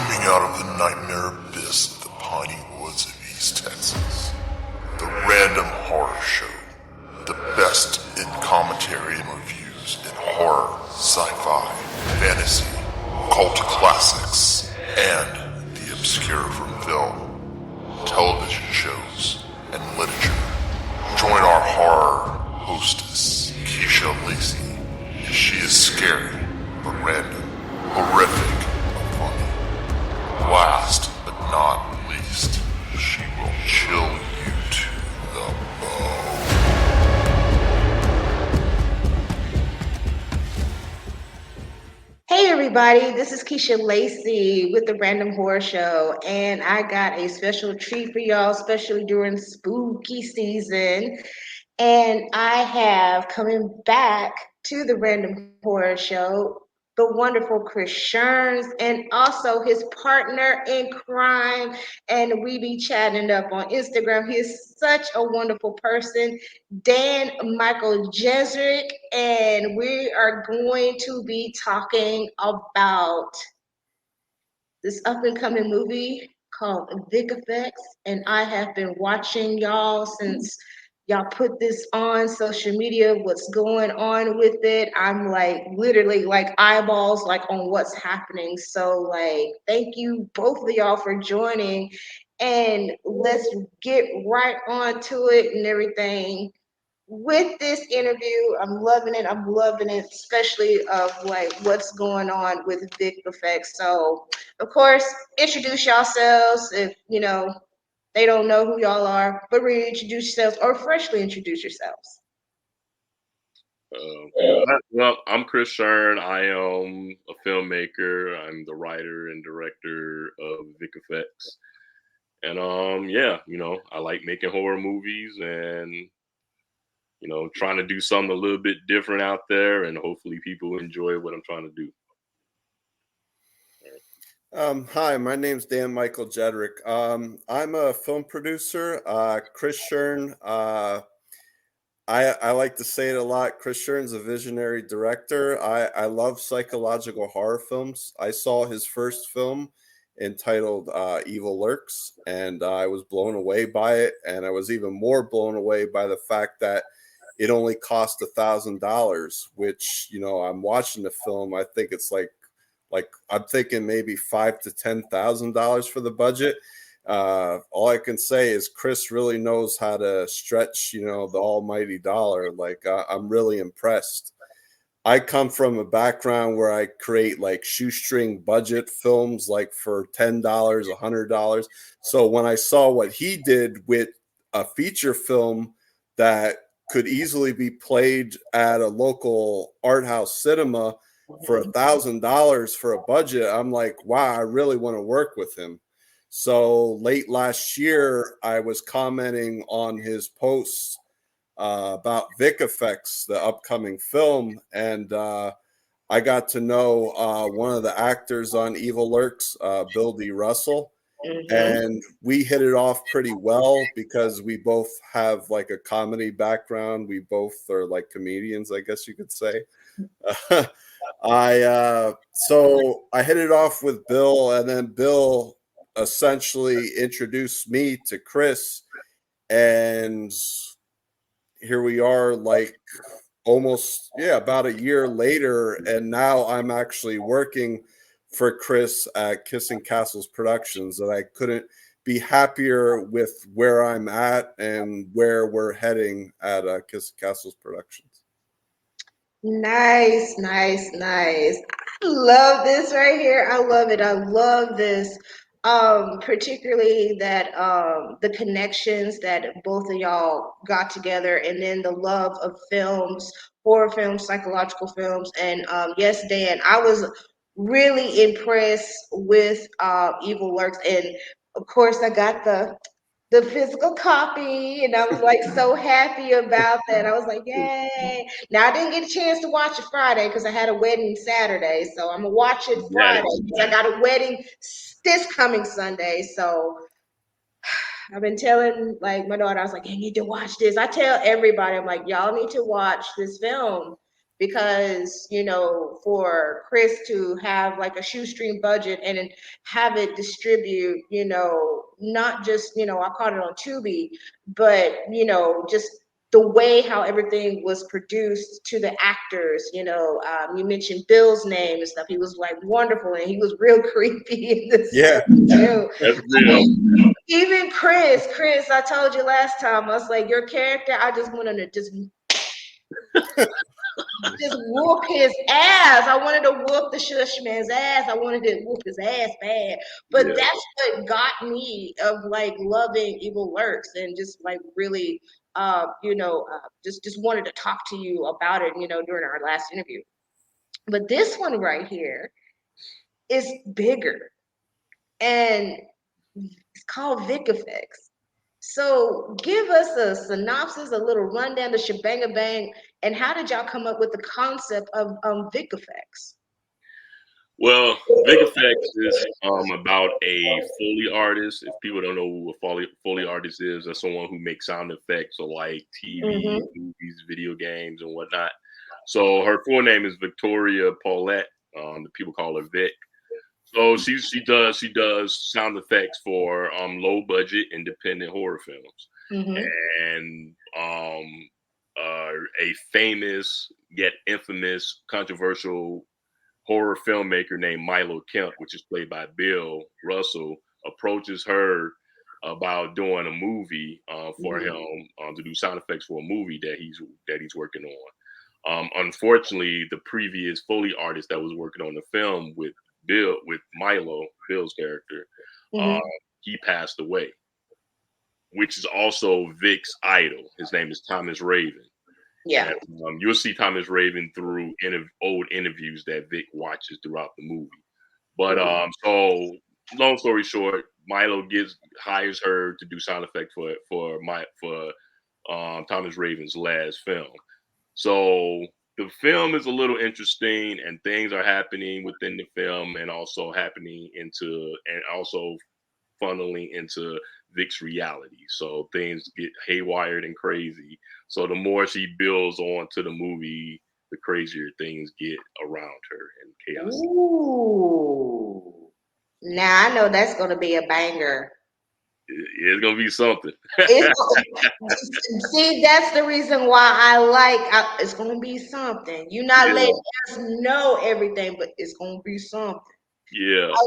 Coming out of the nightmare abyss of the piney woods of East Texas, the Random Horror Show, the best in commentary and reviews in horror, sci-fi, fantasy, cult classics, and the obscure from film, television shows, and literature. Join our horror hostess, Keisha Lacey, as she is scary, but random, horrific, but funny. Last but not least, she will chill you to the bone. Hey everybody, this is Keisha Lacey with the Random Horror Show, and I got a special treat for y'all, especially during spooky season. And I have coming back to the Random Horror Show the wonderful Chris Shern and also his partner in crime. And we be chatting up on Instagram. He is such a wonderful person, Dan Michael Jedrejczyk, and we are going to be talking about this up and coming movie called Vic Effects. And I have been watching y'all since y'all put this on social media, what's going on with it. I'm like literally like eyeballs like on what's happening. So like thank you both of y'all for joining, and let's get right on to it and everything. With this interview, I'm loving it. I'm loving it, especially of like what's going on with Vic Effects. So, of course, introduce yourselves if you know they don't know who y'all are, but reintroduce yourselves or freshly introduce yourselves. Well, I'm Chris Shern. I am a filmmaker. I'm the writer and director of Vic Effects. And yeah, I like making horror movies and trying to do something a little bit different out there, and hopefully people enjoy what I'm trying to do. Hi, my name's Dan Michael Jedrejczyk. I'm a film producer. Chris Shern, I like to say it a lot. Chris Shern's a visionary director. I love psychological horror films. I saw his first film entitled Evil Lurks, and I was blown away by it. And I was even more blown away by the fact that it only cost $1,000, which, I'm watching the film. I think it's like I'm thinking maybe $5,000 to $10,000 for the budget. All I can say is Chris really knows how to stretch, the almighty dollar. Like I'm really impressed. I come from a background where I create like shoestring budget films, like for $10, $100. So when I saw what he did with a feature film that could easily be played at a local art house cinema for $1,000 for a budget, I'm like, wow, I really want to work with him. So late last year, I was commenting on his posts about Vic Effects, the upcoming film, and I got to know one of the actors on Evil Lurks, Bill D. Russell. And we hit it off pretty well because we both have like a comedy background. We both are like comedians, I guess you could say. So I hit it off with Bill, and then Bill essentially introduced me to Chris, and here we are like almost about a year later, and now I'm actually working for Chris at Kissing Kastles Productions, and I couldn't be happier with where I'm at and where we're heading at Kissing Kastles Productions. Nice, nice, nice. I love this right here. I love it. I love this. Particularly that the connections that both of y'all got together, and then the love of films, horror films, psychological films. And yes, Dan, I was really impressed with Evil Lurks, and of course I got the physical copy, and I was like so happy about that. I was like, yay. Now I didn't get a chance to watch it Friday because I had a wedding Saturday. So I'm gonna watch it Friday because I got a wedding this coming Sunday. So I've been telling like my daughter, I was like, you need to watch this. I tell everybody, I'm like, y'all need to watch this film because, you know, for Chris to have like a shoestring budget and then have it distribute, you know, not just, you know, I caught it on Tubi, but, you know, just the way how everything was produced to the actors, you know, you mentioned Bill's name and stuff. He was like wonderful, and he was real creepy in the Yeah. set too. That's real. Even Chris, I told you last time, I was like, your character, I just wanted to just whoop his ass. I wanted to whoop the shush man's ass. I wanted to whoop his ass bad. But Yeah. that's what got me of like loving Evil Lurks and just like really you know, just wanted to talk to you about it, you know, during our last interview. But this one right here is bigger, and it's called Vic Effects. So give us a synopsis, a little rundown, the shebang bang, and how did y'all come up with the concept of Vic Effects? Well, Vic Effects is about a Foley artist. If people don't know who a Foley artist is, that's someone who makes sound effects for like TV, movies, video games, and whatnot. So her full name is Victoria Paulette. The people call her Vic. So she does sound effects for low budget independent horror films, and a famous yet infamous controversial horror filmmaker named Milo Kemp, which is played by Bill Russell, approaches her about doing a movie for him to do sound effects for a movie that he's working on. Unfortunately, the previous Foley artist that was working on the film with Milo, Bill's character, he passed away, which is also Vic's idol. His name is Thomas Raven. Yeah. And, you'll see Thomas Raven through old interviews that Vic watches throughout the movie. But so long story short, Milo hires her to do sound effects for Thomas Raven's last film. So the film is a little interesting, and things are happening within the film, and also funneling into Vic's reality. So things get haywired and crazy. So the more she builds on to the movie, the crazier things get around her and chaos. Ooh. Now I know that's going to be a banger. It's gonna be something. See, that's the reason why it's going to be something. You're not letting us know everything, but it's going to be something. Yeah. I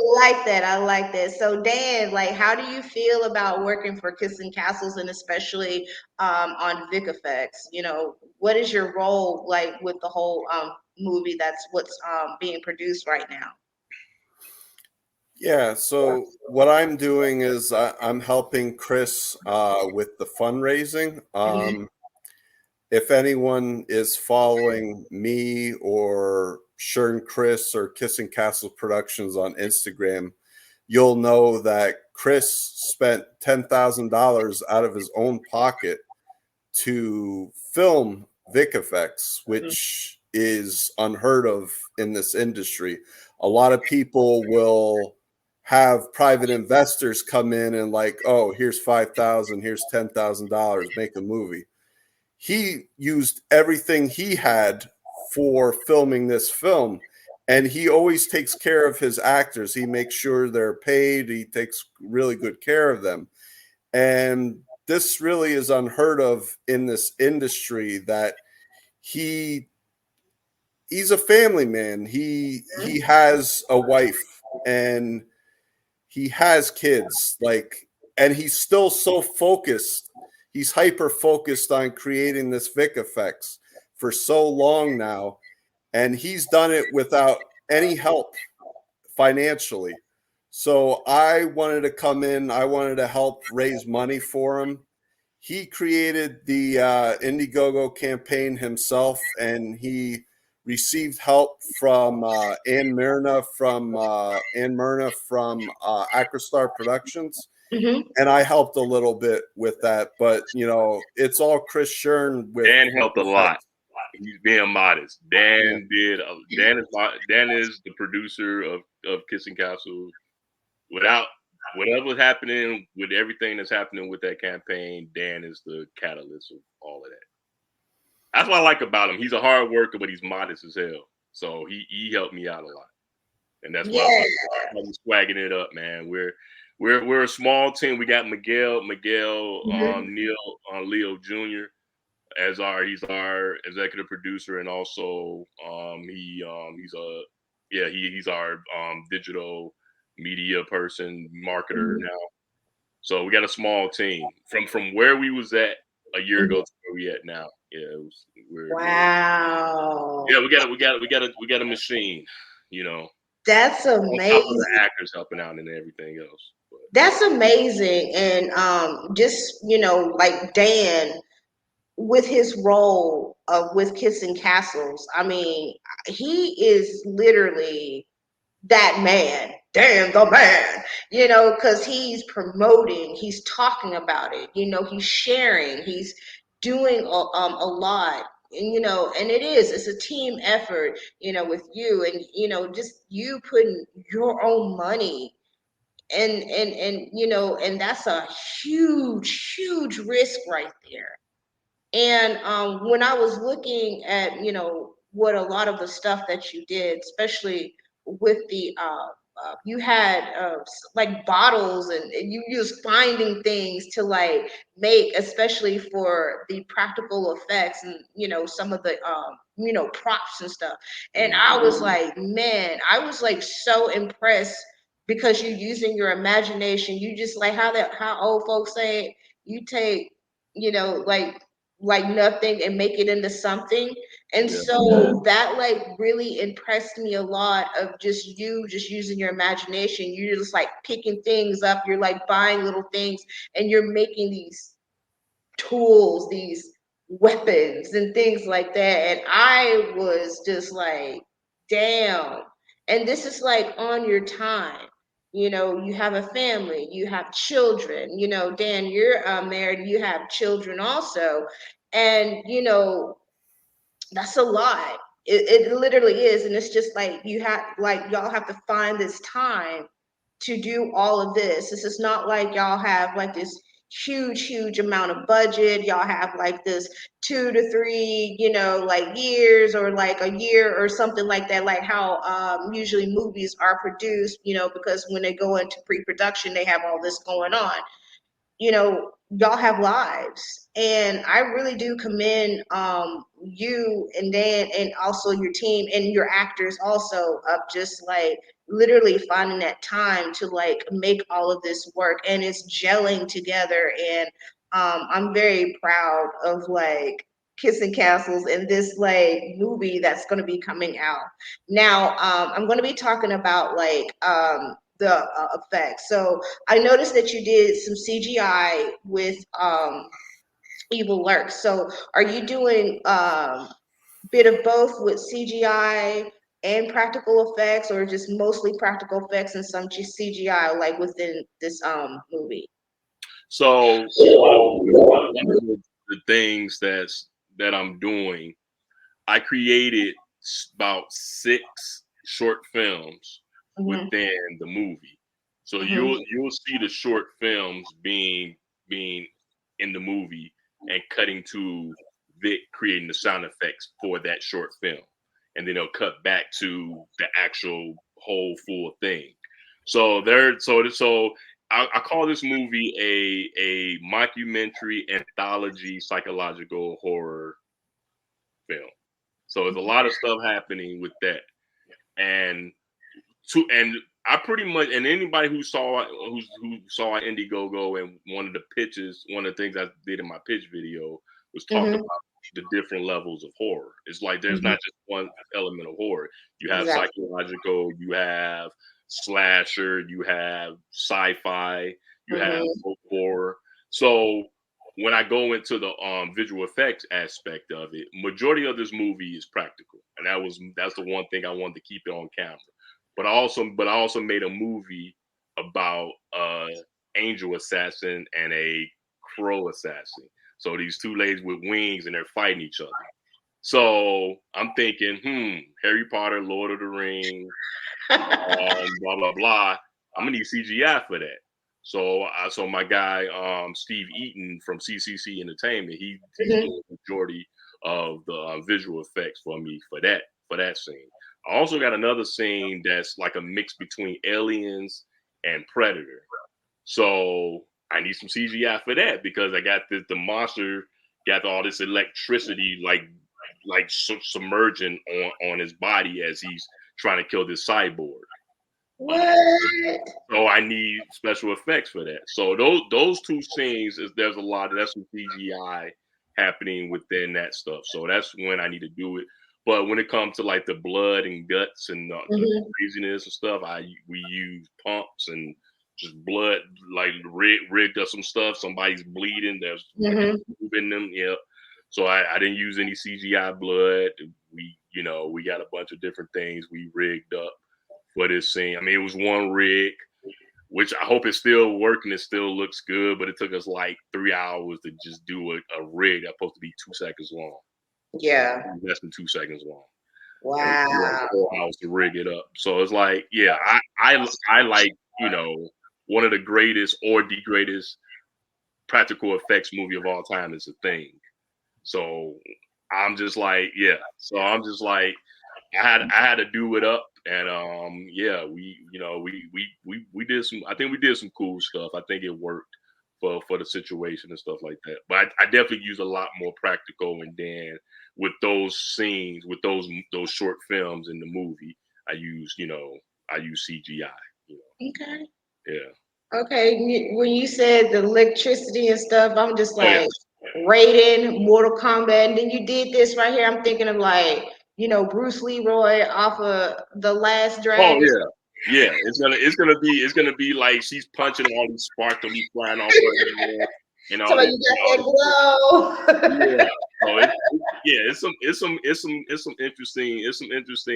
like that. So Dan, like, how do you feel about working for Kissing Castles, and especially on Vic Effects? You know, what is your role like with the whole movie that's what's being produced right now? Yeah, so what I'm doing is I'm helping Chris with the fundraising. If anyone is following me or Shern Chris or Kissing Castles Productions on Instagram, you'll know that Chris spent $10,000 out of his own pocket to film Vic Effects, which is unheard of in this industry. A lot of people will have private investors come in and like, oh, here's 5,000, here's $10,000, make a movie. He used everything he had for filming this film, and he always takes care of his actors. He makes sure they're paid. He takes really good care of them. And this really is unheard of in this industry, that he's a family man. He has a wife and he has kids, like, and he's still so focused. He's hyper focused on creating this Vic Effects for so long now, and he's done it without any help financially. So I wanted to come in. I wanted to help raise money for him. He created the Indiegogo campaign himself, and he received help from Ann Myrna from Acrostar Productions. And I helped a little bit with that, but you know, it's all Chris Shern. Dan helped a lot. He's being modest. Dan is the producer of Kissing Castles. Without whatever's happening with everything that's happening with that campaign, Dan is the catalyst of all of that. That's what I like about him. He's a hard worker, but he's modest as hell. So he helped me out a lot, and that's why Yeah. I'm swagging it up, man. We're a small team. We got Miguel, Neil, Leo Jr. He's our executive producer, and also he's our digital media person, marketer now. So we got a small team from where we was at a year ago to where we at now. Yeah, Wow. yeah, we got a machine, you know. That's On top of amazing. the actors helping out and everything else. But, That's amazing. And just, like Dan with his role of with Kissing Castles, I mean, he is literally that man, Dan the man, because he's promoting, he's talking about it, he's sharing, he's doing a lot. And it's a team effort, with you, and just you putting your own money, and that's a huge risk right there. And when I was looking at, what a lot of the stuff that you did, especially with the, you had like bottles, and you just finding things to like make, especially for the practical effects, and some of the props and stuff. And I was like, man, I was like so impressed, because you're using your imagination. You just like how old folks say, you take, like nothing and make it into something. And yeah. so that like really impressed me a lot, of just you just using your imagination. You're just like picking things up, you're like buying little things, and you're making these tools, these weapons and things like that. And I was just like, damn. And this is like on your time. You have a family, you have children. Dan, you're married, you have children also. And, that's a lot. It literally is. And it's just like y'all have to find this time to do all of this. This is not like y'all have like this huge amount of budget. Y'all have like this 2 to 3, like years, or like a year or something like that, like how usually movies are produced, because when they go into pre-production, they have all this going on. Y'all have lives. And I really do commend you and Dan, and also your team and your actors also, of just like literally finding that time to like make all of this work, and it's gelling together. And I'm very proud of like Kissing Castles and this like movie that's going to be coming out. Now, I'm going to be talking about like the effects. So I noticed that you did some CGI with Evil Lurks. So are you doing bit of both with CGI and practical effects, or just mostly practical effects and some CGI like within this movie? So one of the things that I'm doing, I created about 6 short films within the movie. So you'll see the short films being in the movie, and cutting to Vic creating the sound effects for that short film, and then they'll cut back to the actual whole full thing. So I call this movie a mockumentary anthology psychological horror film. So there's a lot of stuff happening with that, and I pretty much, and anybody who saw Indiegogo, and one of the things I did in my pitch video was talk about the different levels of horror. It's like there's not just one element of horror. You have psychological, you have slasher, you have sci-fi, you have horror. So when I go into the visual effects aspect of it, majority of this movie is practical, and that's the one thing I wanted to keep it on camera. But I also made a movie about angel assassin and a crow assassin. So these 2 ladies with wings, and they're fighting each other. So I'm thinking, Harry Potter, Lord of the Rings, blah blah blah. I'm gonna need CGI for that. So my guy Steve Eaton from CCC Entertainment, he's doing the majority of the visual effects for me for that scene. I also got another scene that's like a mix between Aliens and Predator. So I need some CGI for that because I got the monster got all this electricity like submerging on his body as he's trying to kill this cyborg. What? So I need special effects for that. So those two scenes there's some CGI happening within that stuff. So that's when I need to do it. But when it comes to like the blood and guts and the craziness and stuff, we use pumps and just blood like rigged up some stuff. Somebody's bleeding. There's in them. Yeah. So I didn't use any CGI blood. We got a bunch of different things we rigged up for this scene. I mean, it was one rig, which I hope it's still working. It still looks good, but it took us like 3 hours to just do a rig that's supposed to be 2 seconds long. Yeah. Less than 2 seconds long. Wow. 4 hours to rig it up. So it's like, yeah, I like, one of the greatest or the greatest practical effects movie of all time is The Thing. So I'm just like, yeah. So I'm just like, I had to do it up, and we did some. I think we did some cool stuff. I think it worked for the situation and stuff like that. But I definitely use a lot more practical, and then with those scenes, with those short films in the movie, I use CGI. Okay. Yeah. Okay. When you said the electricity and stuff, I'm just like Raiden, Mortal Kombat, and then you did this right here. I'm thinking of like, Bruce Leroy off of The Last Dragon. Oh yeah. Yeah, it's gonna be like she's punching all these sparks gonna be flying off her head and all So this. you got that glow. Yeah, so it's some interesting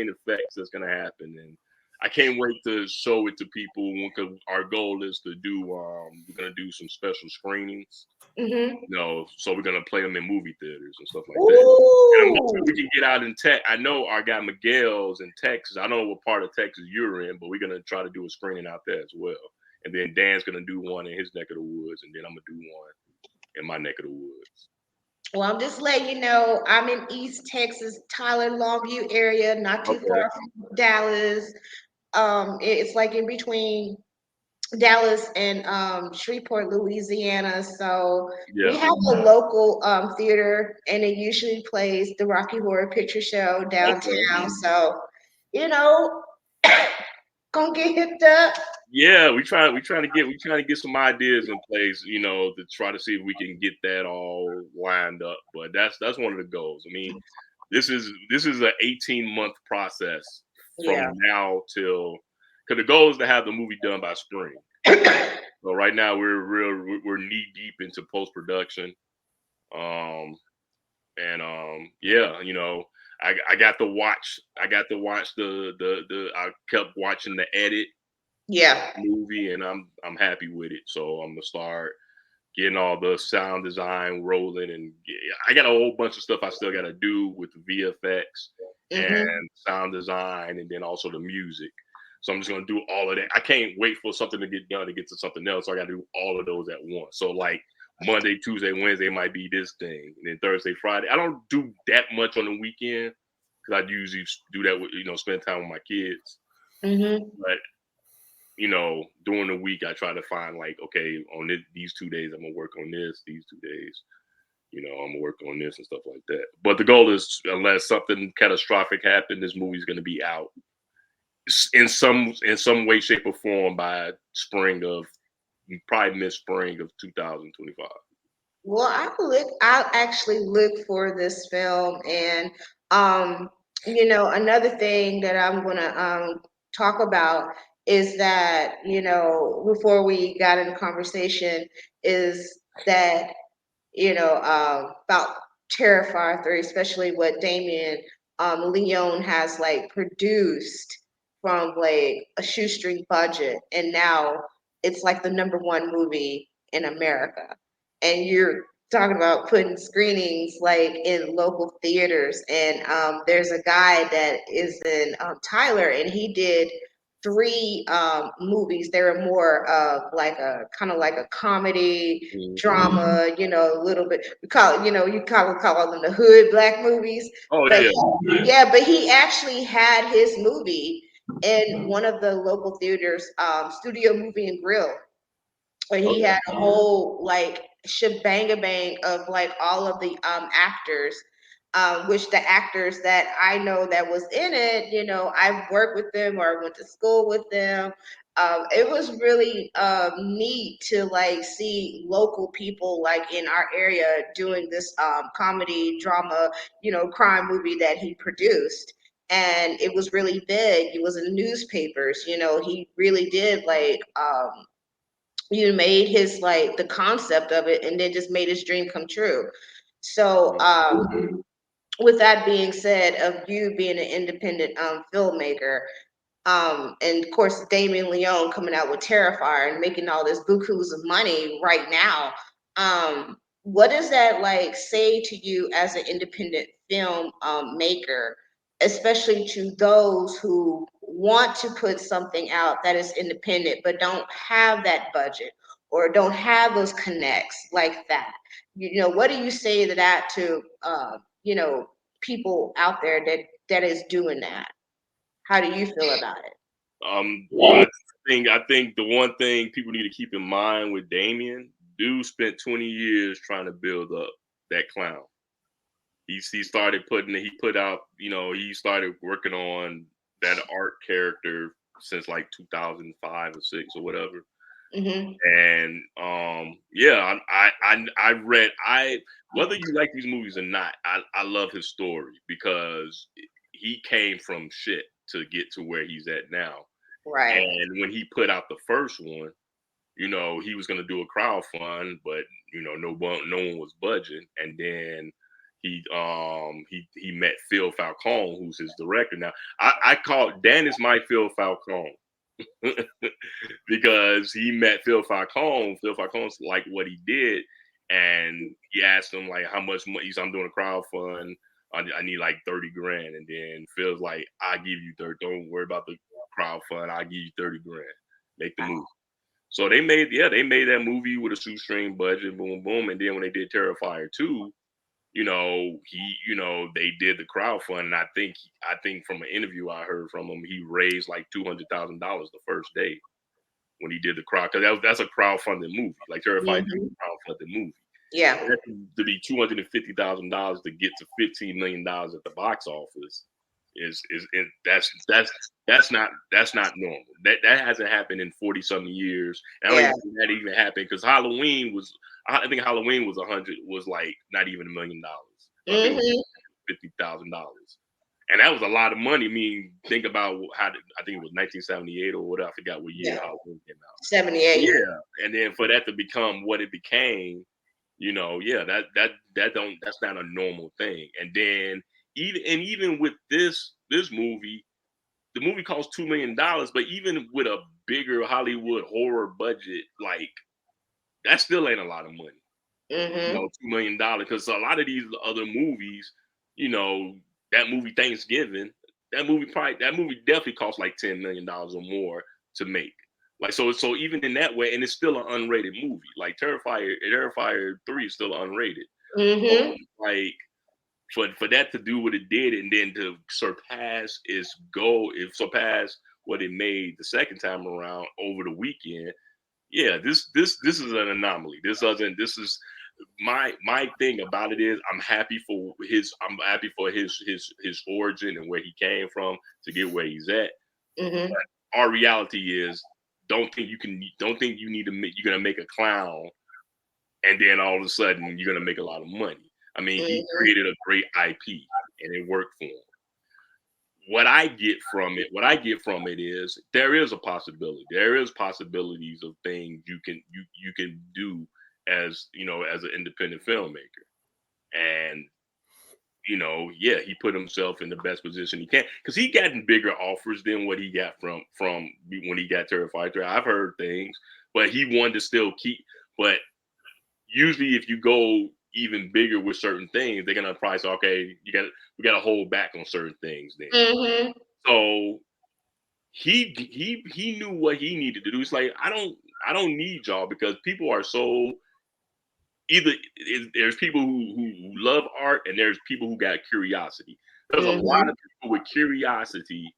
effects that's gonna happen, and I can't wait to show it to people because our goal is to do we're gonna do some special screenings. So we're gonna play them in movie theaters and stuff like that. And I'm hoping we can get out in Texas. I know our guy Miguel's in Texas. I don't know what part of Texas you're in, but we're gonna try to do a screening out there as well. And then Dan's gonna do one in his neck of the woods, and then I'm gonna do one in my neck of the woods. Well, I'm just letting you know, I'm in East Texas, Tyler, Longview area, not too far from Dallas. It's like in between Dallas and Shreveport, Louisiana. So we have a local theater, and it usually plays the Rocky Horror Picture Show downtown. So, gonna get hipped up. Yeah, we trying to get some ideas in place, to try to see if we can get that all lined up. But that's one of the goals. I mean, this is an 18-month process from now till, because the goal is to have the movie done by spring. So right now we're knee deep into post production, I got to watch I kept watching the edit movie, and I'm happy with it. So I'm gonna start getting all the sound design rolling, and I got a whole bunch of stuff I still got to do with the VFX and sound design, and then also the music. So I'm just gonna do all of that. I can't wait for something to get done to get to something else. So I got to do all of those at once. So like Monday, Tuesday, Wednesday might be this thing, and then Thursday, Friday. I don't do that much on the weekend because I usually do that with spend time with my kids. But during the week, I try to find like, okay, on these 2 days, I'm gonna work on this. These 2 days, I'm gonna work on this and stuff like that. But the goal is, unless something catastrophic happens, this movie's gonna be out in some way, shape, or form by probably mid-spring of 2025. Well, I'll actually look for this film, and another thing that I'm gonna talk about is that, before we got in conversation, is that, about Terrifier 3, especially what Damien Leone has like produced from like a shoestring budget, and now it's like the #1 movie in America. And you're talking about putting screenings like in local theaters, and there's a guy that is in Tyler, and he did three movies. They were more of like a kind of like a comedy, drama, you know, a little bit. We call it, you know, you call them the hood black movies. Oh But yeah. yeah, but he actually had his movie in one of the local theaters, Studio Movie and Grill. And he had a whole like shebang of like all of the actors, which the actors that I know that was in it, you know, I've worked with them or went to school with them. It was really neat to like see local people like in our area doing this comedy drama, you know, crime movie that he produced. And it was really big. It was in newspapers, you know, he really did like you made his like the concept of it and then just made his dream come true. So with that being said, of you being an independent filmmaker, and of course Damien Leone coming out with Terrifier and making all this bukus of money right now, what does that like say to you as an independent film maker, especially to those who want to put something out that is independent but don't have that budget or don't have those connects like that? You know, what do you say to that to you know, people out there that is doing that? How do you feel about it? I think the one thing people need to keep in mind with Damien, dude spent 20 years trying to build up that clown. He put out, you know, he started working on that art character since like 2005 or 6 or whatever. Mm-hmm. And yeah, I read whether you like these movies or not, I love his story because he came from shit to get to where he's at now. Right. And when he put out the first one, you know, he was gonna do a crowdfund, but you know, no one was budging. And then he met Phil Falcone, who's his director. Now I call Dan is my Phil Falcone. Because he met Phil Falcone. Phil Falcone's like what he did, and he asked him like how much money. He's I'm doing a crowdfund. I need like 30 grand, and then Phil's like, I give you 30. Don't worry about the crowdfund. I'll give you 30 grand. Make the movie. So they made that movie with a shoestring budget, boom, boom, and then when they did Terrifier 2, you know, they did the crowdfund, and I think from an interview I heard from him, he raised like $200,000 the first day when he did the crowd, because that's a crowdfunded movie, like Terrifier 2 is a crowdfunded movie. Yeah. To be $250,000 to get to $15 million at the box office that's not normal. That hasn't happened in 40 something years. And I don't even think that even happened because I think Halloween was like not even $1 million. $50,000. And that was a lot of money. I mean, think about I think it was 1978 or whatever. I forgot what year Halloween came out. 78. Yeah. And then for that to become what it became, you know, that's not a normal thing. And then even with this movie, the movie cost $2 million, but even with a bigger Hollywood horror budget, like that still ain't a lot of money. You know, $2 million, because a lot of these other movies, you know, that movie Thanksgiving, that movie definitely cost like $10 million or more to make. Like so even in that way, and it's still an unrated movie. Like Terrifier 3 is still unrated. Like for that to do what it did, and then to surpass its goal, what it made the second time around over the weekend. Yeah, this is an anomaly. This is my thing about it is I'm happy for his origin and where he came from to get where he's at. But our reality is don't think you need to you're gonna make a clown and then all of a sudden you're gonna make a lot of money. I mean, he created a great IP and it worked for him. What I get from it is there is a possibility. There is possibilities of things you can do as, you know, as an independent filmmaker. And, you know, yeah, he put himself in the best position he can, because he gotten bigger offers than what he got from when he got Terrifier 3. I've heard things, but he wanted to still keep. But usually, if you go even bigger with certain things, they're gonna probably say, okay, we got to hold back on certain things then. So he knew what he needed to do. It's like I don't need y'all because people are so either there's people who love art and there's people who got curiosity. There's a lot of people with curiosity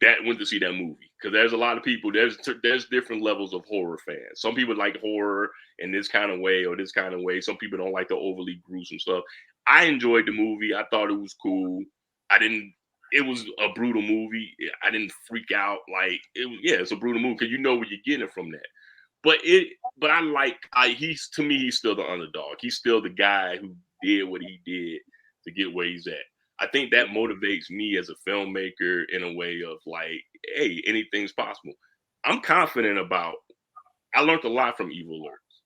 that went to see that movie because there's a lot of people. There's different levels of horror fans. Some people like horror in this kind of way or this kind of way. Some people don't like the overly gruesome stuff. I enjoyed the movie. I thought it was cool. I didn't. It was a brutal movie. I didn't freak out like it was. Yeah, it's a brutal movie because you know what you're getting from that. But I like. He's to me. He's still the underdog. He's still the guy who did what he did to get where he's at. I think that motivates me as a filmmaker in a way of like, hey, anything's possible. I'm confident about. I learned a lot from Evil Lurks,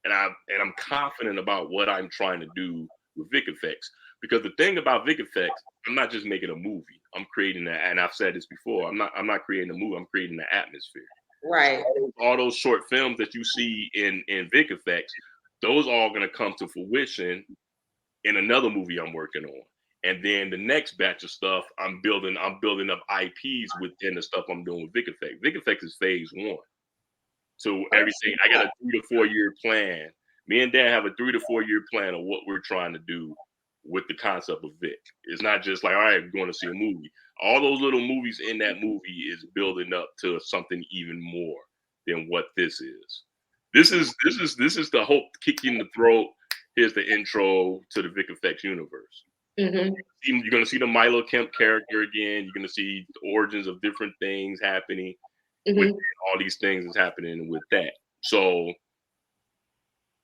and I'm confident about what I'm trying to do with Vic Effects. Because the thing about Vic Effects, I'm not just making a movie. I'm creating that, and I've said this before. I'm not creating a movie. I'm creating an atmosphere. Right. All those short films that you see in Vic Effects, those are all going to come to fruition in another movie I'm working on. And then the next batch of stuff I'm building up IPs within the stuff I'm doing with Vic Effects. Vic Effects is phase 1. So everything, I got a 3 to 4 year plan. Me and Dan have a 3 to 4 year plan of what we're trying to do with the concept of Vic. It's not just like, all right, we're going to see a movie. All those little movies in that movie is building up to something even more than what this is. This is the hope kick you in the throat. Here's the intro to the Vic Effects universe. Mm-hmm. You're going to see the Milo Kemp character again. You're going to see the origins of different things happening. With all these things is happening with that. So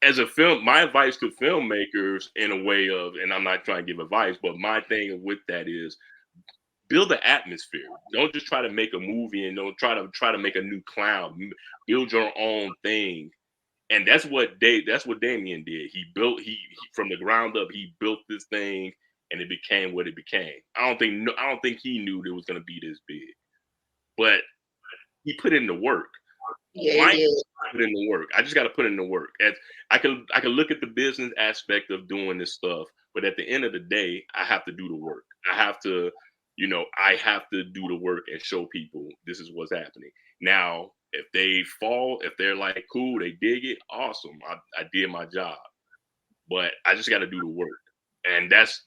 as a film, my advice to filmmakers in a way of, and I'm not trying to give advice, but my thing with that is build an atmosphere. Don't just try to make a movie and don't try to make a new clown. Build your own thing. And that's what Damien did. He built he from the ground up, he built this thing and it became what it became. I don't think he knew it was gonna be this big. But he put in the work. Yeah, he did. Put in the work. I just got to put in the work. I can look at the business aspect of doing this stuff, but at the end of the day, I have to do the work. I have to do the work and show people this is what's happening. Now, if they're like, cool, they dig it, awesome. I did my job. But I just got to do the work. And that's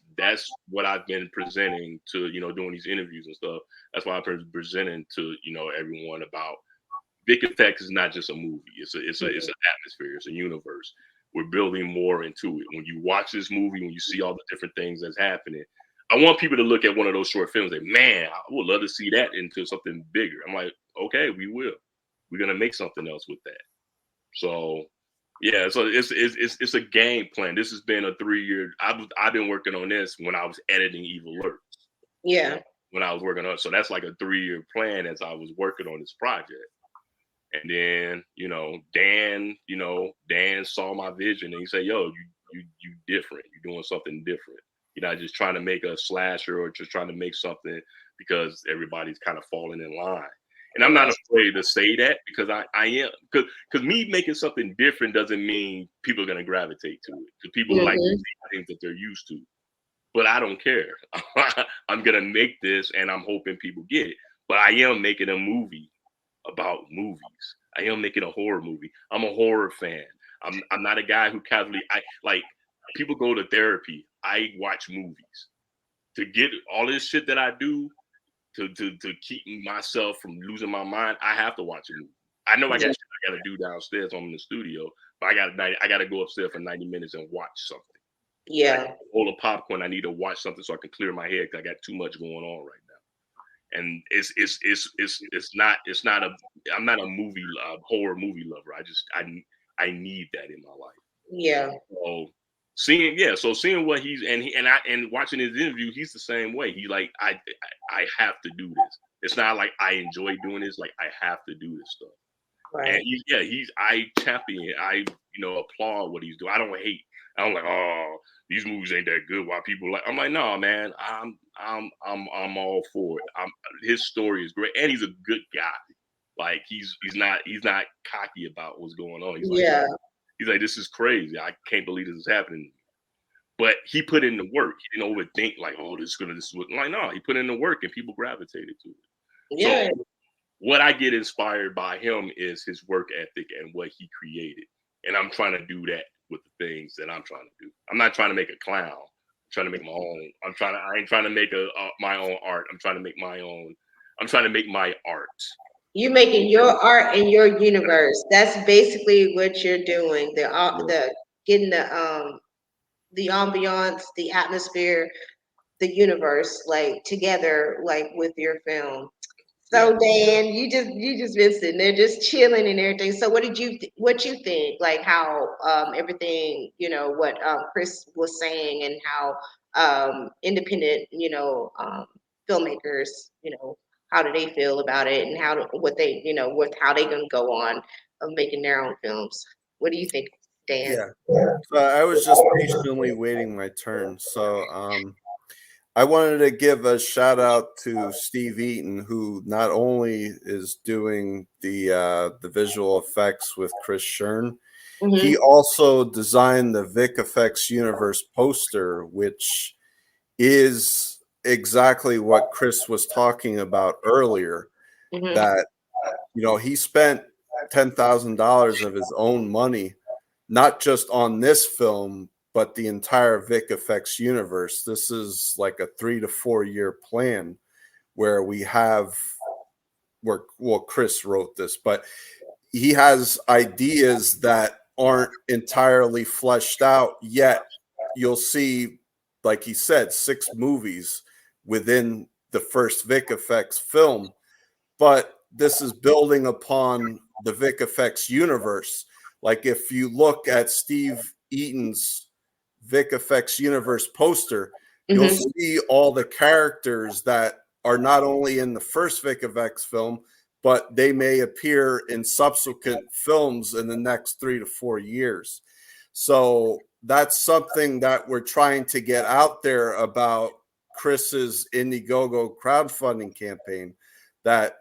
what I've been presenting to, doing these interviews and stuff. That's why I've been presenting to, everyone about Vic Effects is not just a movie. It's an atmosphere. It's a universe. We're building more into it. When you watch this movie, when you see all the different things that's happening, I want people to look at one of those short films and, man, I would love to see that into something bigger. I'm like, okay, we will. We're going to make something else with that. So, yeah, so it's a game plan. This has been a 3-year. I've been working on this when I was editing Evil Lurks. Yeah. When I was working on it. So that's like a 3-year plan as I was working on this project. And then, Dan saw my vision and he said, yo, you different. You're doing something different. You're not just trying to make a slasher or just trying to make something because everybody's kind of falling in line. And I'm not afraid to say that because I am, because me making something different doesn't mean people are going to gravitate to it. Because people like things that they're used to. But I don't care. I'm going to make this and I'm hoping people get it. But I am making a movie about movies. I am making a horror movie. I'm a horror fan. I'm not a guy who casually, people go to therapy. I watch movies. To get all this shit that I do, to keep myself from losing my mind, I have to watch a movie. I know I got shit I got to do downstairs. I'm in the studio, but I got to go upstairs for 90 minutes and watch something. Yeah. A bowl of popcorn. I need to watch something so I can clear my head because I got too much going on right now. And I'm not a horror movie lover. I need that in my life. Yeah. So seeing what and watching his interview, he's the same way. He like, I have to do this. It's not like I enjoy doing this. Like I have to do this stuff. Right. And I champion it. I applaud what he's doing. I don't hate. I don't like, oh, these movies ain't that good. Why people like? I'm like, no, man. I'm all for it. His story is great, and he's a good guy. Like he's not cocky about what's going on. He's like, this is crazy. I can't believe this is happening. But he put in the work. He didn't overthink like, oh, this is what. I'm like, no, he put in the work, and people gravitated to it. Yeah. So what I get inspired by him is his work ethic and what he created. And I'm trying to do that with the things that I'm trying to do. I'm not trying to make a clown. I'm trying to make my own. I ain't trying to make my own art. I'm trying to make my own. I'm trying to make my art. You making your art in your universe. That's basically what you're doing. The getting the ambiance, the atmosphere, the universe like together like with your film. So Dan, you just been sitting there just chilling and everything. So what you think like how everything what Chris was saying and how independent filmmakers how do they feel about it and what they what how they gonna go on of making their own films. What do you think, Dan? Yeah. So I was just patiently waiting my turn. So I wanted to give a shout out to Steve Eaton, who not only is doing the visual effects with Chris Shern, he also designed the Vic Effects universe poster, which is exactly what Chris was talking about earlier. That he spent $10,000 of his own money, not just on this film, but the entire Vic Effects universe. This is like a 3 to 4 year plan where Chris wrote this, but he has ideas that aren't entirely fleshed out yet. You'll see, like he said, 6 movies within the first Vic Effects film, but this is building upon the Vic Effects universe. Like if you look at Steve Eaton's Vic Effects universe poster, you'll see all the characters that are not only in the first Vic Effects film, but they may appear in subsequent films in the next 3 to 4 years. So that's something that we're trying to get out there about Chris's Indiegogo crowdfunding campaign, that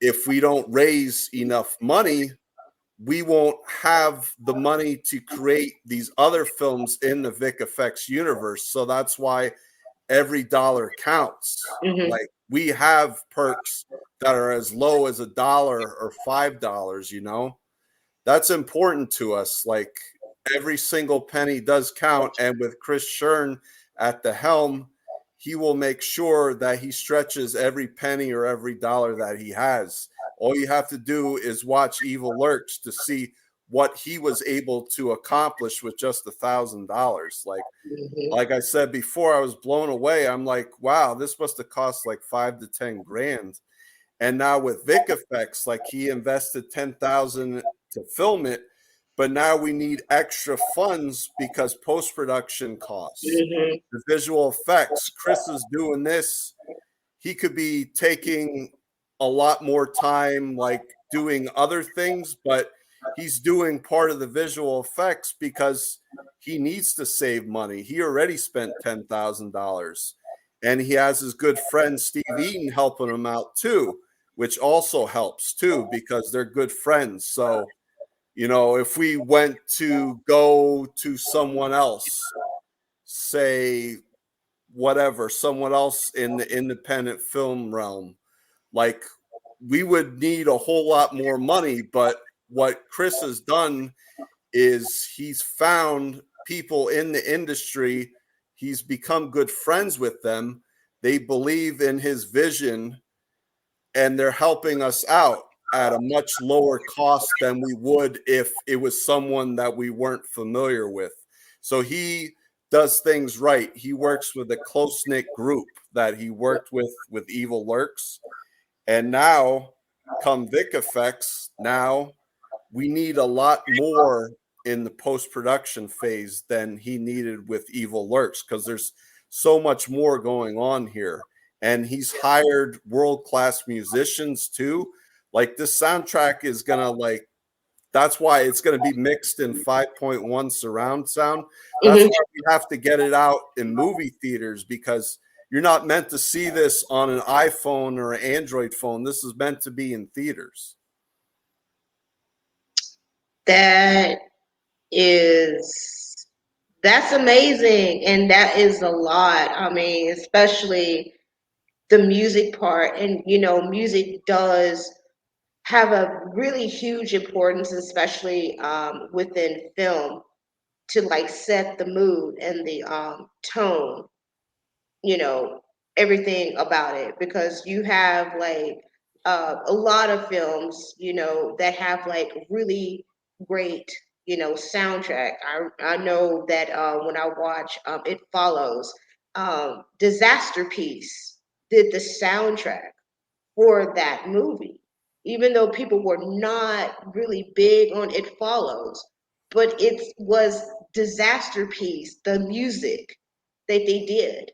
if we don't raise enough money, we won't have the money to create these other films in the Vic Effects universe. So that's why every dollar counts. Like we have perks that are as low as $1 or $5, that's important to us. Like every single penny does count. And with Chris Shern at the helm, he will make sure that he stretches every penny or every dollar that he has. All you have to do is watch Evil Lurks to see what he was able to accomplish with just $1,000. Like I said before, I was blown away. I'm like, wow, this must have cost like 5 to 10 grand. And now with Vic Effects, like he invested 10,000 to film it, but now we need extra funds because post-production costs, the visual effects. Chris is doing this. He could be taking a lot more time, like doing other things, but he's doing part of the visual effects because he needs to save money. He already spent $10,000, and he has his good friend Steve Eaton helping him out too, which also helps too because they're good friends. So, if we went to go to someone else, say someone else in the independent film realm, like we would need a whole lot more money. But what Chris has done is he's found people in the industry. He's become good friends with them. They believe in his vision and they're helping us out at a much lower cost than we would if it was someone that we weren't familiar with. So he does things right. He works with a close-knit group that he worked with Evil Lurks. And now, come Vic Effects, now we need a lot more in the post-production phase than he needed with Evil Lurks because there's so much more going on here. And he's hired world-class musicians too. Like this soundtrack is going to that's why it's going to be mixed in 5.1 surround sound. That's why we have to get it out in movie theaters because you're not meant to see this on an iPhone or an Android phone. This is meant to be in theaters. That's amazing. And that is a lot. I mean, especially the music part. And music does have a really huge importance, especially within film, to like set the mood and the tone, you know, everything about it, because you have like a lot of films, that have like really great, soundtrack. I know that when I watch It Follows, Disaster Piece did the soundtrack for that movie, even though people were not really big on It Follows, but it was Disaster Piece, the music that they did,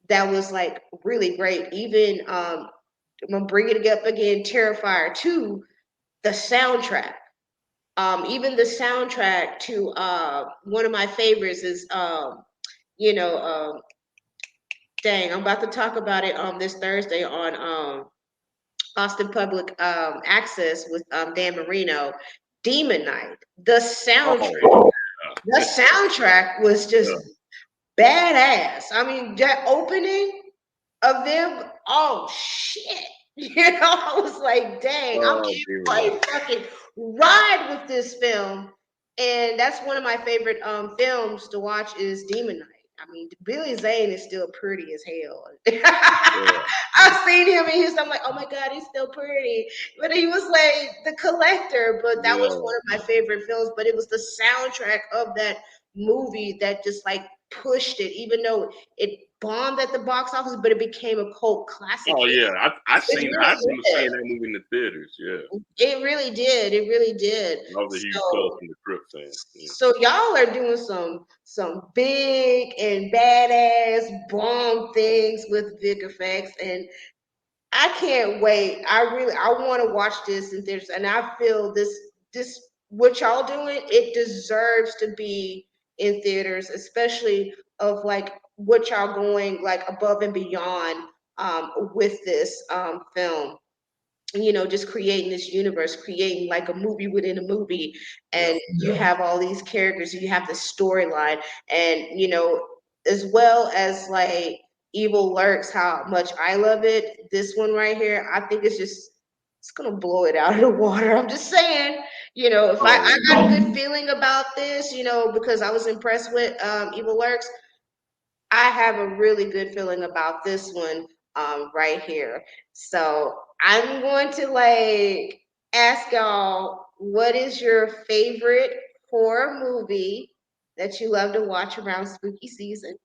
that was like really great. Even I'm gonna bring it up again, Terrifier 2, the soundtrack. Even the soundtrack to one of my favorites is you know, dang, I'm about to talk about it this Thursday on Austin Public Access with Dan Marino, Demon Night. Oh, The soundtrack was just yeah. badass. I mean, that opening of them, oh shit. I was like, dang, I'm Oh, in Demon for Knight. a fucking ride with this film. And that's one of my favorite films to watch is Demon Knight. I mean, Billy Zane is still pretty as hell. Yeah, I've seen him in his, I'm like, oh my God, he's still pretty. But he was like the collector, but that was yeah. one of my favorite films. But it was the soundtrack of that movie that just like pushed it, even though it bombed at the box office, but it became a cult classic Oh hit. yeah, It's I really remember good. seeing that movie in the theaters. Yeah, It really did. It really did. I was a huge Tales So from the Crypt fan. Yeah. so y'all are doing some big and badass bomb things with Vic Effects, and I can't wait. I want to watch this, and I feel this what y'all doing, it deserves to be in theaters, especially of like what y'all going like above and beyond with this film. Just creating this universe, creating like a movie within a movie, Yeah. and you have all these characters, you have the storyline, and as well as like Evil Lurks, how much I love it. This one right here, I think it's gonna blow it out of the water. I'm just saying, if I Oh, got a good feeling about this, because I was impressed with Evil Lurks. I have a really good feeling about this one right here. So I'm going to like ask y'all, what is your favorite horror movie that you love to watch around spooky season?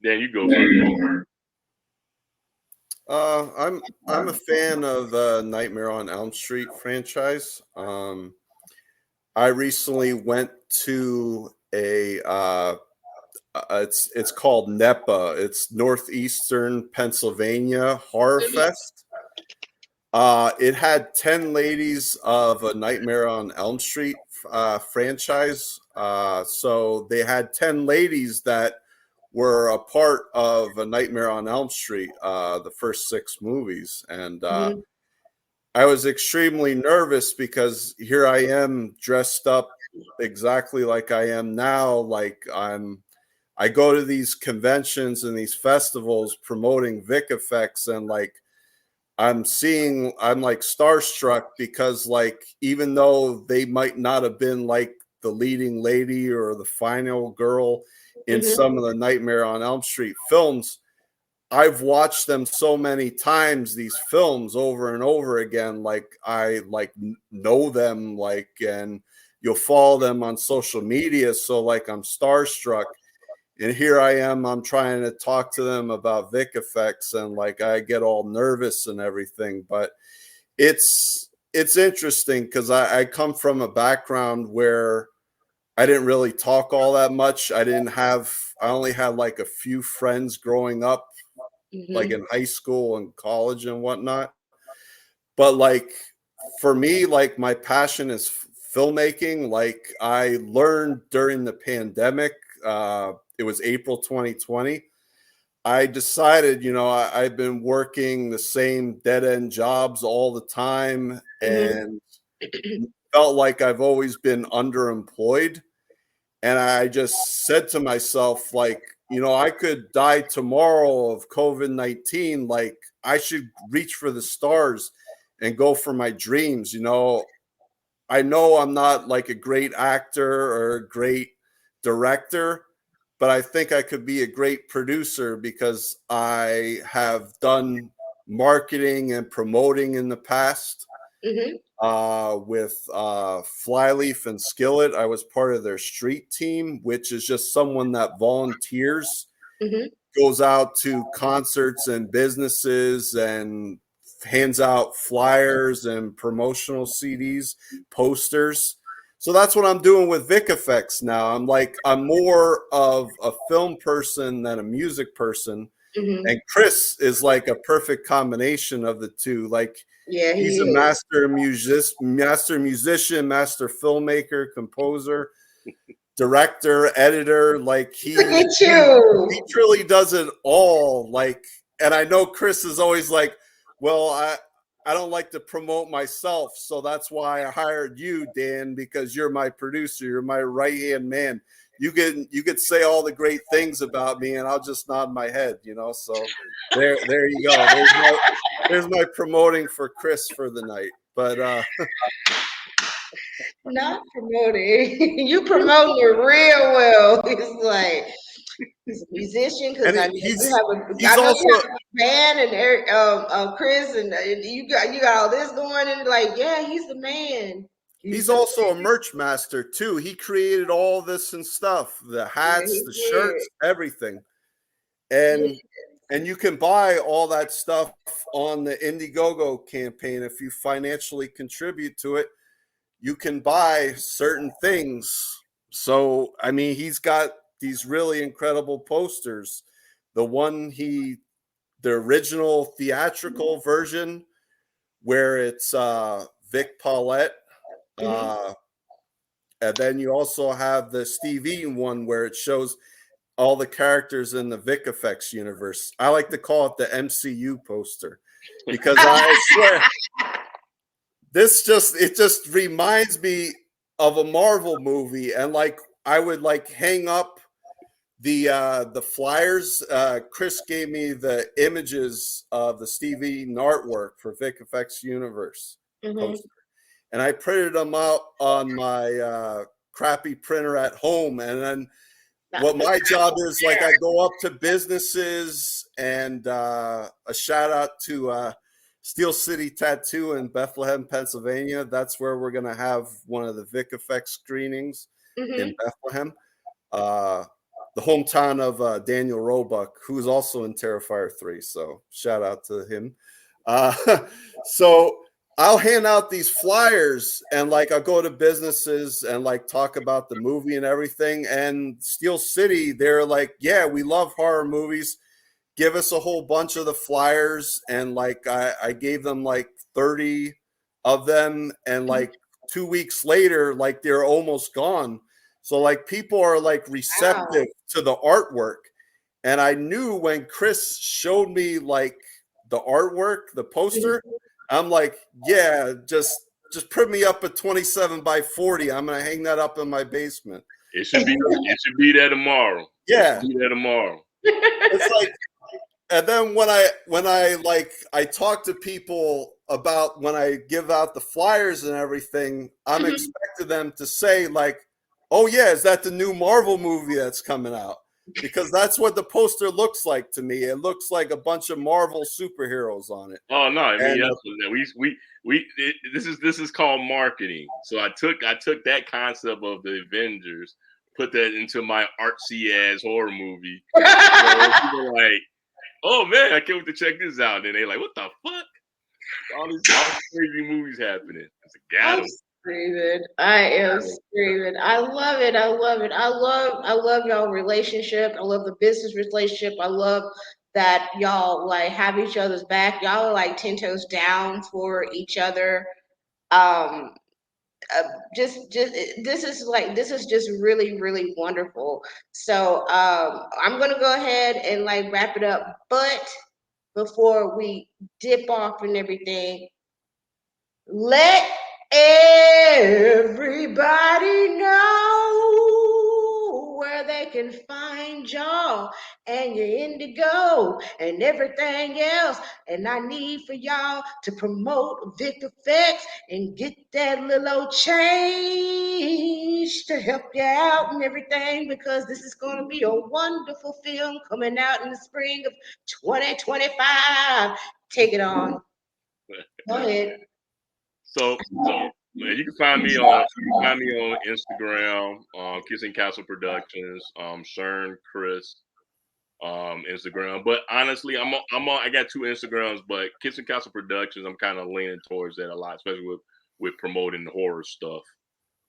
Dan, you go first. I'm a fan of the Nightmare on Elm Street franchise. I recently went to a it's called NEPA. It's Northeastern Pennsylvania Horror Fest. It had 10 ladies of a Nightmare on Elm Street franchise. So they had 10 ladies that were a part of a Nightmare on Elm Street, the first 6 movies. And Mhm. I was extremely nervous because here I am dressed up exactly like I am now. I go to these conventions and these festivals promoting Vic Effects, and like I'm like starstruck because like even though they might not have been like the leading lady or the final girl in Mhm. some of the Nightmare on Elm Street films, I've watched them so many times, these films over and over again. Like I like know them, like, and you'll follow them on social media. So like I'm starstruck, and here I am, I'm trying to talk to them about Vic Effects, and like I get all nervous and everything. But it's interesting because I come from a background where I didn't really talk all that much. I only had like a few friends growing up, like Mhm. in high school and college and whatnot. But like for me, like my passion is filmmaking. Like I learned during the pandemic. It was April 2020. I decided, I've been working the same dead end jobs all the time Mhm. and felt like I've always been underemployed. And I just said to myself, like, you know, I could die tomorrow of COVID-19. Like, I should reach for the stars and go for my dreams. You know I'm not like a great actor or a great director, but I think I could be a great producer because I have done marketing and promoting in the past. With Flyleaf and Skillet, I was part of their street team, which is just someone that volunteers, goes out to concerts and businesses and hands out flyers and promotional CDs, posters. So that's what I'm doing with Vic Effects now. I'm more of a film person than a music person. And Chris is like a perfect combination of the two. Like, Yeah, he's a master musician, master filmmaker, composer, director, editor. Like, Look at you. he truly does it all. Like, and I know Chris is always like, well, I don't like to promote myself, so that's why I hired you, Dan, because you're my producer, you're my right-hand man. You could say all the great things about me, and I'll just nod my head, you know. So there you go. There's my promoting for Chris for the night. But not promoting. You promoting it real well. It's like, he's a musician because I know you have a band and Eric, Chris, and you got all this going, and like, yeah, he's the man. He's also a merch master too. He created all this and stuff, the hats, the shirts, everything. And you can buy all that stuff on the Indiegogo campaign. If you financially contribute to it, you can buy certain things. So, I mean, he's got these really incredible posters. The original theatrical version where it's Vic Paulette. And then you also have the Steve Eaton one where it shows all the characters in the Vic Effects universe. I like to call it the MCU poster because I swear it just reminds me of a Marvel movie. And like, I would like hang up the flyers. Chris gave me the images of the Steve Eaton artwork for Vic Effects universe poster. And I printed them out on my crappy printer at home. And then what my job is, like, I go up to businesses, and a shout out to Steel City Tattoo in Bethlehem, Pennsylvania. That's where we're going to have one of the Vic Effects screenings in Bethlehem. The hometown of Daniel Roebuck, who's also in Terrifier 3. So shout out to him. So I'll hand out these flyers, and like, I'll go to businesses and like talk about the movie and everything. And Steel City, they're like, yeah, we love horror movies. Give us a whole bunch of the flyers. And like, I gave them like 30 of them. And like 2 weeks later, like, they're almost gone. So like, people are like receptive to the artwork. And I knew when Chris showed me like the artwork, the poster, I'm like, yeah, just print me up a 27 by 40. I'm gonna hang that up in my basement. It should be there tomorrow. Yeah, be there tomorrow. It's like, and then when I talk to people about when I give out the flyers and everything, I'm expecting them to say like, oh yeah, is that the new Marvel movie that's coming out? Because that's what the poster looks like to me. It looks like a bunch of Marvel superheroes on it. Oh no! I mean, this is called marketing. So I took that concept of the Avengers, put that into my artsy ass horror movie. So people are like, oh man, I can't wait to check this out. And they're like, what the fuck? All these crazy movies happening. Got 'em. I am screaming. I love it. I love y'all relationship. I love the business relationship. I love that y'all like have each other's back. Y'all are like 10 toes down for each other. Just this is just really, really wonderful. So I'm gonna go ahead and like wrap it up. But before we dip off and everything, let everybody know where they can find y'all and your indigo and everything else. And I need for y'all to promote Vic Effects and get that little old change to help you out and everything, because this is going to be a wonderful film coming out in the spring of 2025. Take it on. Go ahead. So you can find me on Instagram, Kissing Castle Productions, Shern Chris, Instagram. But honestly, I got 2 Instagrams, but Kissing Castle Productions, I'm kind of leaning towards that a lot, especially with promoting the horror stuff.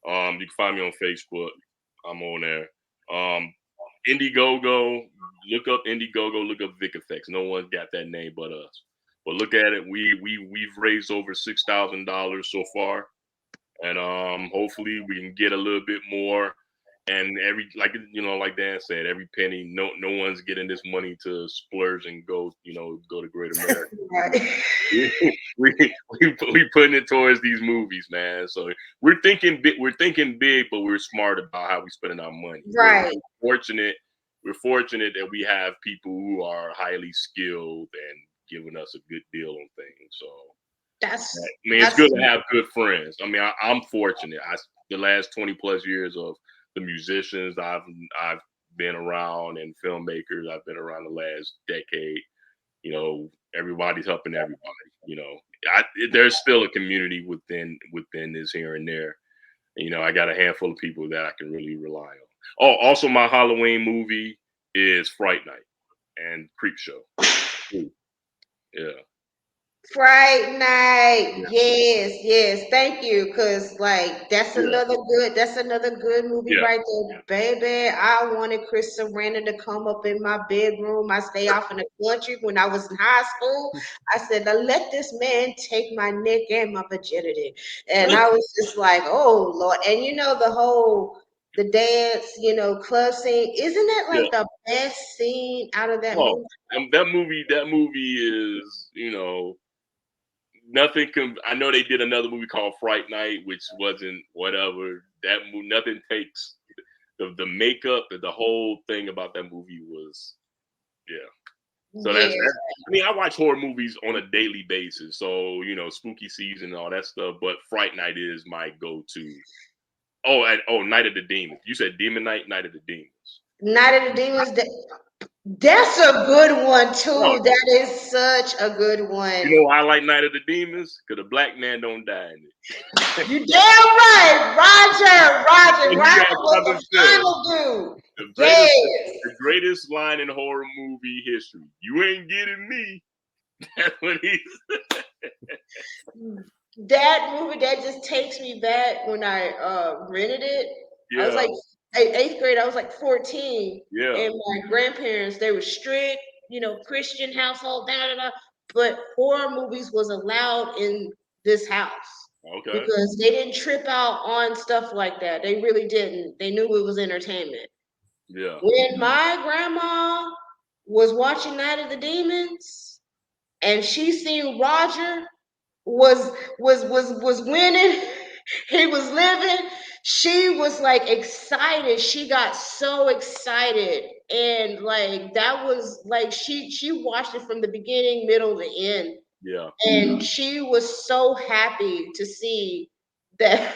You can find me on Facebook. I'm on there. Indiegogo, look up Indiegogo, look up Vic Effects. No one's got that name but us. But look at it. We've raised over $6,000 so far, and hopefully we can get a little bit more. And like Dan said, every penny. No one's getting this money to splurge and go to Great America. we putting it towards these movies, man. So we're thinking big, but we're smart about how we spending our money. Right. We're fortunate that we have people who are highly skilled and giving us a good deal on things. So it's good to have good friends. I mean, I'm fortunate. The last 20 plus years of the musicians I've been around and filmmakers I've been around the last decade, everybody's helping everybody. There's still a community within this here and there. And, I got a handful of people that I can really rely on. Oh, also my Halloween movie is Fright Night and Creep Show. Yeah. Fright Night. Yes. Thank you. Because that's another good movie right there, baby. I wanted Chris Shern to come up in my bedroom. I stay off in the country when I was in high school. I said, now let this man take my neck and my virginity. And I was just like, oh Lord. And the dance, club scene, isn't that the best scene out of that movie? That movie is, nothing I know they did another movie called Fright Night, which wasn't whatever. That movie, nothing takes the makeup, the whole thing about that movie was, So that's I watch horror movies on a daily basis. So, spooky season and all that stuff, but Fright Night is my go-to. Night of the Demons. You said Demon Night, Night of the Demons. Night of the Demons. That's a good one too. Oh, that is such a good one. You know why I like Night of the Demons? Because a black man don't die in it. You damn right, Roger was the final dude. The greatest line in horror movie history. You ain't getting me. That's what he said. That movie, that just takes me back when I rented it. I was like 8th grade. I was like 14. Yeah. And my grandparents, they were strict, Christian household, but horror movies was allowed in this house. Okay. Because they didn't trip out on stuff like that. They really didn't. They knew it was entertainment. Yeah. When my grandma was watching Night of the Demons and she seen Roger was winning, he was living, she was excited. She got so excited. And that was she watched it from the beginning, middle to end. Yeah. And she was so happy to see that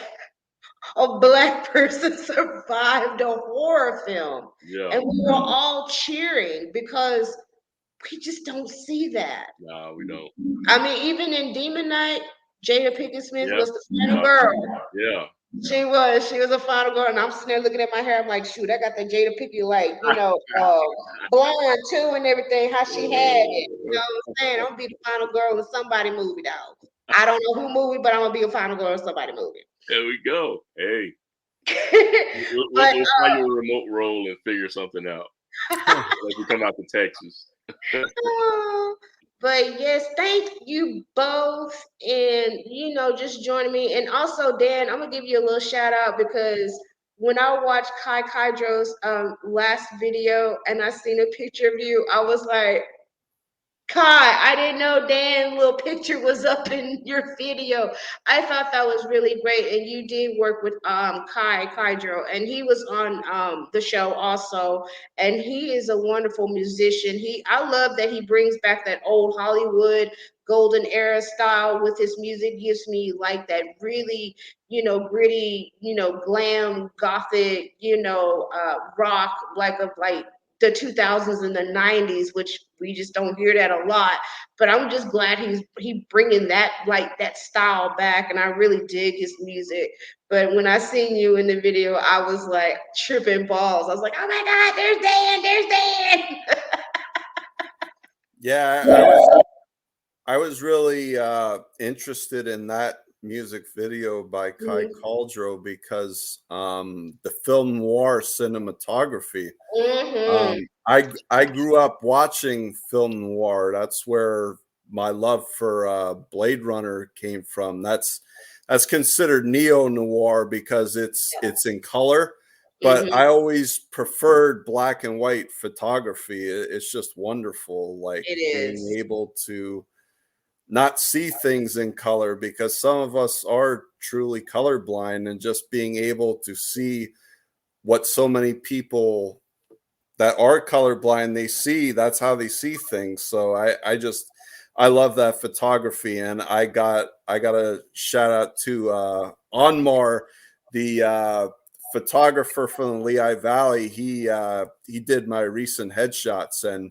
a black person survived a horror film. Yeah. And we were all cheering because we just don't see that. No, we don't. I mean, even in Demon Night, Jada Pinkett Smith was the final girl. Yeah. She was a final girl, and I'm sitting there looking at my hair. I'm like, shoot, I got the Jada Pinkett, blonde too, and everything. How she had it, you know what I'm saying? I'm gonna be the final girl in somebody movie, though. I don't know who movie, but I'm gonna be a final girl in somebody movie. There we go. Hey, we'll find you a remote role and figure something out. Like we come out to Texas. But yes, thank you both, and just joining me. And also, Dan, I'm gonna give you a little shout out because when I watched Kai Kydro's last video and I seen a picture of you, I was like, Kai, I didn't know Dan's little picture was up in your video. I thought that was really great, and you did work with Kai Kydro, and he was on the show also, and he is a wonderful musician. I love that he brings back that old Hollywood golden era style with his music. Gives me like that really, gritty, glam gothic, rock like of like the 2000s and the 90s, which we just don't hear that a lot. But I'm just glad he bringing that like that style back, and I really dig his music. But when I seen you in the video, I was like tripping balls. I was like, oh my God, there's Dan. Yeah, I was really interested in that music video by Kai Kaldro because the film noir cinematography. I grew up watching film noir. That's where my love for Blade Runner came from. That's considered neo noir because it's in color. But I always preferred black and white photography. It's just wonderful, like being able to not see things in color, because some of us are truly colorblind, and just being able to see what so many people that are colorblind they see, that's how they see things. So I love that photography, and I got a shout out to Onmar, the photographer from the Lehigh Valley. He did my recent headshots, and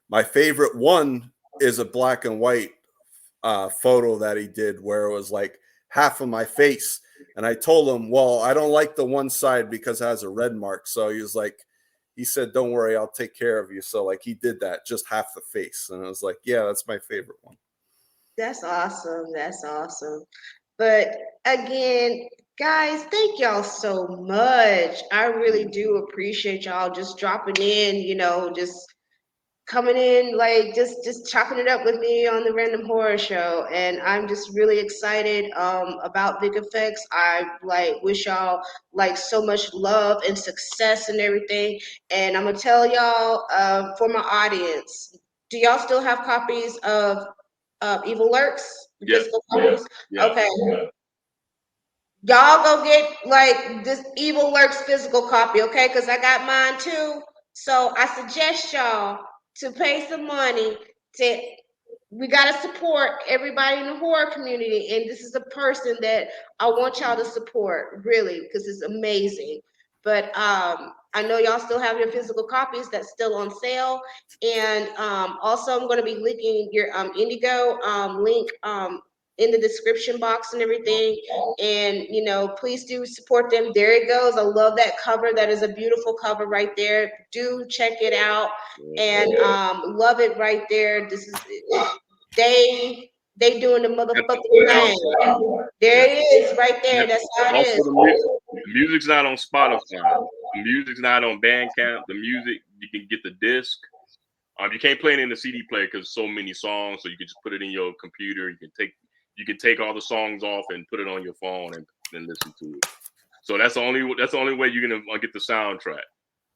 my favorite one is a black and white photo that he did where it was like half of my face. And I told him, well, I don't like the one side because it has a red mark. So he said, don't worry, I'll take care of you. So like he did that, just half the face. And I was like, yeah, that's my favorite one. That's awesome. That's awesome. But again, guys, thank y'all so much. I really do appreciate y'all just dropping in, just coming in, like just chopping it up with me on the Random Horror Show. And I'm just really excited about Vic Effects. I like wish y'all like so much love and success and everything. And I'm gonna tell y'all for my audience, do y'all still have copies of Evil Lurks? Yeah. Physical copies? Yeah. Okay. Y'all go get like this Evil Lurks physical copy, okay? Because I got mine too. So I suggest y'all to pay some money to. We gotta support everybody in the horror community, and this is a person that I want y'all to support, really, because it's amazing. But I know y'all still have your physical copies that's still on sale, and also I'm going to be linking your Indigo link in the description box and everything. And please do support them. There it goes. I love that cover. That is a beautiful cover right there. Do check it out, and love it right there. This is they doing the motherfucking thing. There it is right there. That's how it is. The music's not on Spotify. The music's not on Bandcamp. The music, you can get the disc. You can't play it in the CD player because so many songs. So you can just put it in your computer. You can take all the songs off and put it on your phone and listen to it. So that's the only way you're gonna get the soundtrack.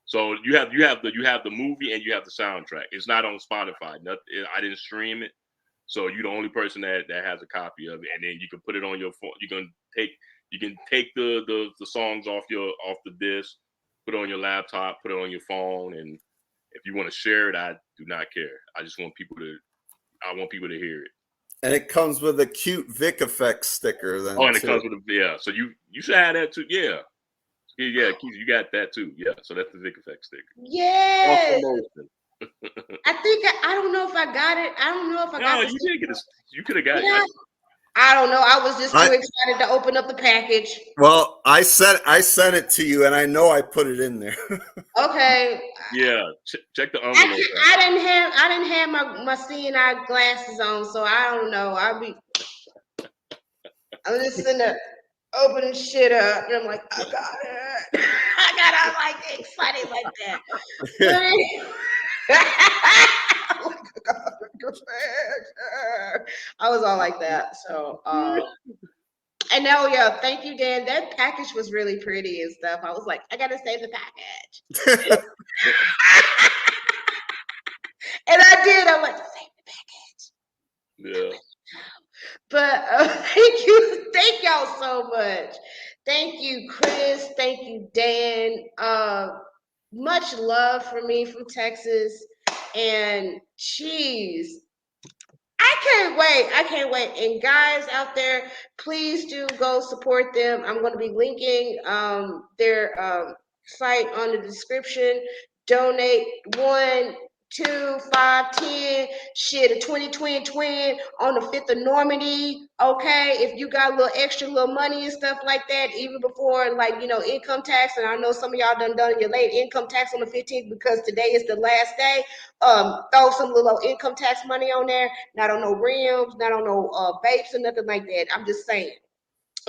So you have the movie and you have the soundtrack. It's not on Spotify. I didn't stream it. So you're the only person that has a copy of it, and then you can put it on your phone. You can take the songs off the disc, put it on your laptop, put it on your phone, and if you want to share it, I do not care. I want people to hear it. And it comes with a cute Vic Effects sticker. Then and it comes with So you should have that too. Yeah, Keith, you got that too. Yeah, so that's the Vic Effects sticker. Yes. I think I don't know if I got it. I don't know if I got it. No, you did get it. You could have got it. I don't know. I was just too excited to open up the package. Well, I sent it to you, and I know I put it in there. Okay. Yeah, check the envelope. Actually, I didn't have my seeing eye glasses on, so I don't know. I'm just sitting there opening shit up, and I'm like, I got it. I'm like excited like that. I was all like that. So and now, yeah, thank you, Dan. That package was really pretty and stuff. I was like, I gotta save the package. And I did. I'm like, save the Yeah. But thank y'all so much. Thank you, Chris. Thank you, Dan. Much love for me from Texas. And geez, I can't wait. I can't wait. And guys out there, please do go support them. I'm going to be linking their site on the description. Donate 1, 2, 5, 10, shit, a 20 twin on the 5th of Normandy. Okay, if you got a little extra little money and stuff like that, even before like income tax, and I know some of y'all done your late income tax on the 15th because today is the last day. Throw some little income tax money on there. Not on no rims, not on no vapes or nothing like that. I'm just saying.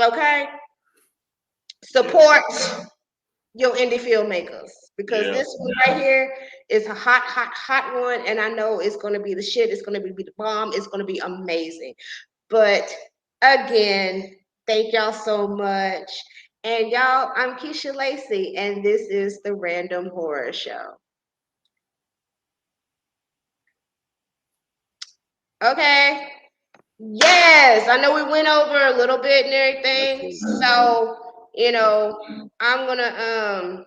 Okay, support your indie filmmakers because this one right here is a hot one, and I know it's gonna be the shit. It's gonna be the bomb. It's gonna be amazing. But again, thank y'all so much. And y'all, I'm Keisha Lacey, and this is the Random Horror Show. Okay. Yes, I know we went over a little bit and everything. So, I'm gonna